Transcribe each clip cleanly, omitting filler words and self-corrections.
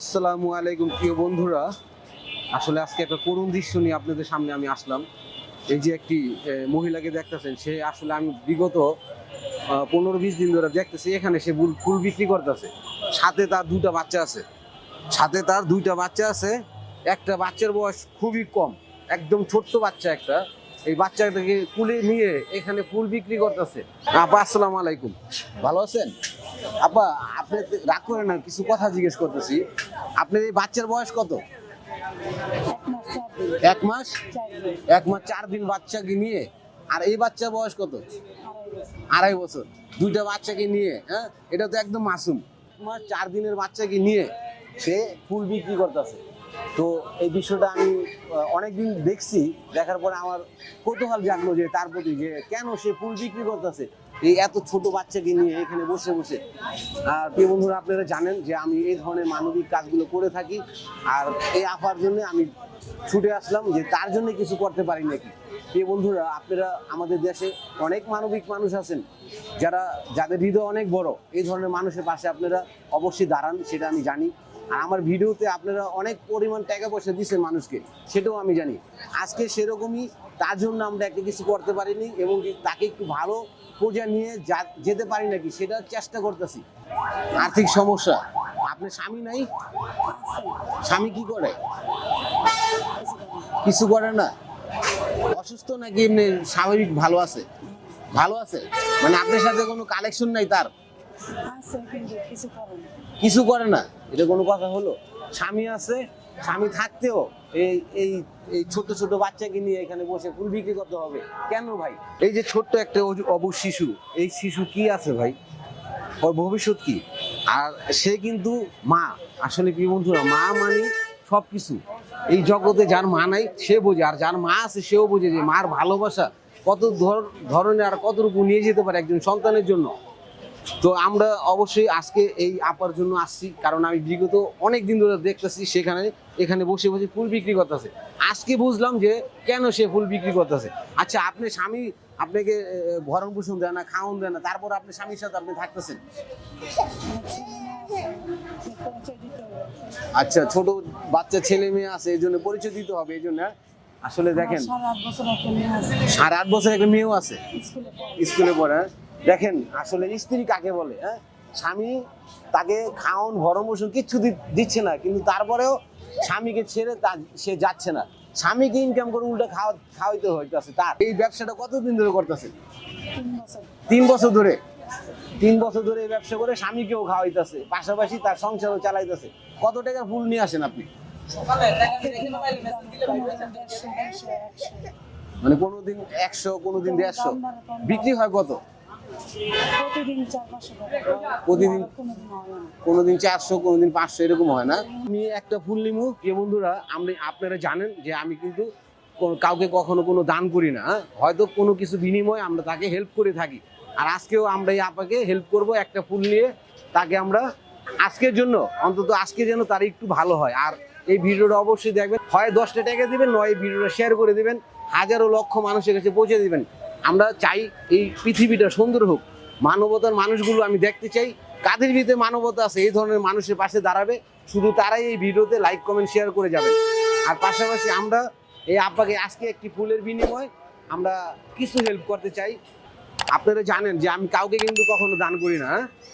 আসসালামু আলাইকুম প্রিয় বন্ধুরা। আসলে আজকে একটা করুণ দৃশ্য নিয়ে আপনাদের সামনে আমি আসলাম। এই যে একটি মহিলাকে দেখতেছেন, সে আসলে আমি বিগত 15-20 দিন ধরে দেখতেছি এখানে সে ফুল বিক্রি করতেছে। সাথে তার দুইটা বাচ্চা আছে। একটা বাচ্চার বয়স খুবই কম, একদম ছোট্ট বাচ্চা একটা। এই বাচ্চাটাকে কুলে নিয়ে এখানে ফুল বিক্রি করতেছে। আপা আসসালামু আলাইকুম, ভালো আছেন? আপা আপনি রাগ করেন না, কিছু কথা জিজ্ঞেস করতেছি। আপনার এই বাচ্চার বয়স কত? 1 মাস 4 দিন বাচ্চাকে নিয়ে। আর এই বাচ্চার বয়স কত? 2.5 বছর। দুইটা বাচ্চাকে নিয়ে, হ্যাঁ, এটা তো একদম মাসুম। 1 মাস 4 দিনের বাচ্চাকে নিয়ে সে ফুল বিক্রি করতেছে। তো এই বিষয়টা আমি অনেকদিন দেখছি, দেখার পরে আমার কৌতূহল জাগলো যে তার প্রতি, যে কেন সে ফুল বিক্রি করতেছে এই এত ছোট বাচ্চাকে নিয়ে এখানে বসে বসে। আর প্রিয় বন্ধুরা, আপনারা জানেন যে আমি এই ধরনের মানবিক কাজগুলো করে থাকি। আর এই আপার জন্য আমি ছুটে আসলাম যে তার জন্য কিছু করতে পারি নাকি। প্রিয় বন্ধুরা, আপনারা আমাদের দেশে অনেক মানবিক মানুষ আছেন, যাদের হৃদয় অনেক বড়। এই ধরনের মানুষের পাশে আপনারা অবশ্যই দাঁড়ান, সেটা আমি জানি। আর আমার ভিডিওতে আপনারা অনেক পরিমাণ টাকা পয়সা দিচ্ছেন মানুষকে, সেটাও আমি জানি। আজকে সেরকমই তার জন্য আমরা একটা কিছু করতে পারিনি, এবং তাকে একটু ভালো পর্যায়ে নিয়ে যেতে পারি নাকি সেটা চেষ্টা করতেছি। আর্থিক সমস্যা, আপনার স্বামী নাই? স্বামী কি করে? কিছু করে না? অসুস্থ নাকি এমনি স্বাভাবিক ভালো আছে? ভালো আছে, মানে আপনার সাথে কোনো কালেকশন নাই তার? কিছু করে না, এটা কোনো কথা হলো? স্বামী আছে, স্বামী থাকতেও এই এই এই ছোট ছোট বাচ্চাকে নিয়ে এখানে বসে ফুল বিক্রি করতে হবে কেন ভাই? এই যে ছোট্ট একটা অবুঝ শিশু, এই শিশু কি আছে ভাই? ওর ভবিষ্যৎ কি? আর সে কিন্তু মা। আসলে কি বন্ধুরা, মা মানে সবকিছু। এই জগতে যার মা নাই সে বোঝে, আর যার মা আছে সেও বোঝে যে মার ভালোবাসা কত ধরনের আর কতটুকু নিয়ে যেতে পারে একজন সন্তানের জন্য। তো আমরা অবশ্যই আজকে এই আপার জন্য আসছি, কারণ আমি বিগত অনেক দিন ধরে দেখতেছি এখানে বসে বসে ফুল বিক্রি করতেছে। আজকে বুঝলাম যে কেন সে ফুল বিক্রি করতেছে। আচ্ছা, আপনি স্বামী আপনাকে ভরণ পোষণ দেয় না, খাওয়ান দেয় না, তারপর আপনি স্বামীর সাথে আপনি থাকতেছেন? আচ্ছা, ছোট বাচ্চা ছেলে মেয়ে আছে, এই জন্য পরিচয় দিতে হবে, এই জন্য। আসলে দেখেন, 8.5 বছর একটা মেয়েও আছে, স্কুলে পড়ে। দেখেন আসলে স্ত্রী কাকে বলে, হ্যাঁ? স্বামী তাকে খাওয়ান ভরণ পোষণ কিচ্ছু দিচ্ছে না, কিন্তু তারপরেও স্বামীকে ছেড়ে সে যাচ্ছে না। স্বামীকে ইনকাম করে উল্টা খাওয়াইতে হইতেছে। তার এই ব্যবসাটা কতদিন ধরে করতেছে? 3 বছর ধরে। 3 বছর ধরে এই ব্যবসা করে স্বামীকেও খাওয়াইতেছে, পাশাপাশি তার সংসারও চালাইতেছে। কত টাকার ফুল নিয়ে আসেন আপনি? মানে কোনোদিন 100, কোনোদিন 150। বিক্রি হয় কত? প্রতিদিন কোনোদিন 400, কোনোদিন 500, এরকম হয় না? আমি একটা ফুল নিমু, প্রিয় বন্ধুরা, আপনারা জানেন যে আমি কিন্তু কাউকে কখনো কোনো দান করি না, হ্যাঁ? হয়তো কোনো কিছু বিনিময়ে আমরা তাকে হেল্প করে থাকি। আর আজকেও আমরা এই আপাকে হেল্প করব একটা ফুল নিয়ে। তাকে আমরা আজকের জন্য, অন্তত আজকে যেন তার একটু ভালো হয়। আর এই ভিডিওটা অবশ্যই দেখবেন, হয় 10টা টাকা দিবেন, নয় এই ভিডিওটা শেয়ার করে দিবেন, হাজারো লক্ষ মানুষের কাছে পৌঁছে দিবেন। আমরা চাই এই পৃথিবীটা সুন্দর হোক, মানবতার মানুষগুলো আমি দেখতে চাই। কাদের ভিতরে মানবতা আছে এই ধরনের মানুষের পাশে দাঁড়াবে, শুধু তারাই এই ভিডিওতে লাইক কমেন্ট শেয়ার করে যাবেন। আর পাশাপাশি আমরা এই আব্বাকে আজকে একটি ফুলের বিনিময়ে আমরা কিছু হেল্প করতে চাই। আপনারা জানেন যে আমি কাউকে কিন্তু কখনো দান করি না,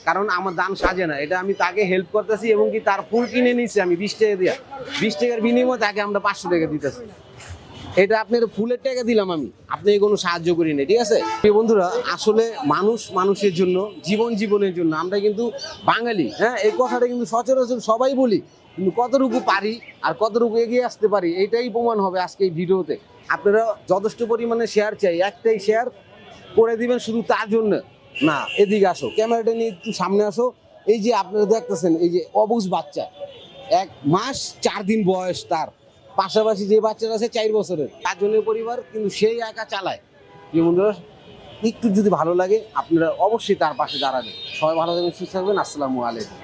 কারণ আমার দান সাজে না। এটা আমি তাকে হেল্প করতেছি, এবং কি তার ফুল কিনে নিচ্ছি আমি 20 টাকা দিয়ে। 20 টাকার বিনিময়ে তাকে আমরা 500 টাকা দিতেছি। এটা আপনার ফুলের টাকা দিলাম আমি, আপনি কোনো সাহায্য করি না, ঠিক আছে? বন্ধুরা, আসলে মানুষের জন্য, জীবনের জন্য আমরা কিন্তু বাঙালি, হ্যাঁ? এই কথাটা কিন্তু সচরাচর সবাই বলি, কিন্তু কতটুকু পারি আর কতটুকু এগিয়ে আসতে পারি এইটাই প্রমাণ হবে আজকে এই ভিডিওতে। আপনারা যথেষ্ট পরিমাণে শেয়ার চাই, একটাই শেয়ার করে দিবেন শুধু তার জন্য। না, এদিকে আসো, ক্যামেরাটা নিয়ে একটু সামনে আসো। এই যে আপনারা দেখতেছেন, এই যে অবুঝ বাচ্চা, 1 মাস 4 দিন বয়স তার, পাশাপাশি যে বাচ্চারা আছে 4 বছরের, 4 জনের পরিবার, কিন্তু সেই একা চালায়। যে বন্ধুরা, একটু যদি ভালো লাগে আপনারা অবশ্যই তার পাশে দাঁড়াবেন। সবাই ভালো থাকবেন, সুস্থ থাকবেন। আসসালামু আলাইকুম।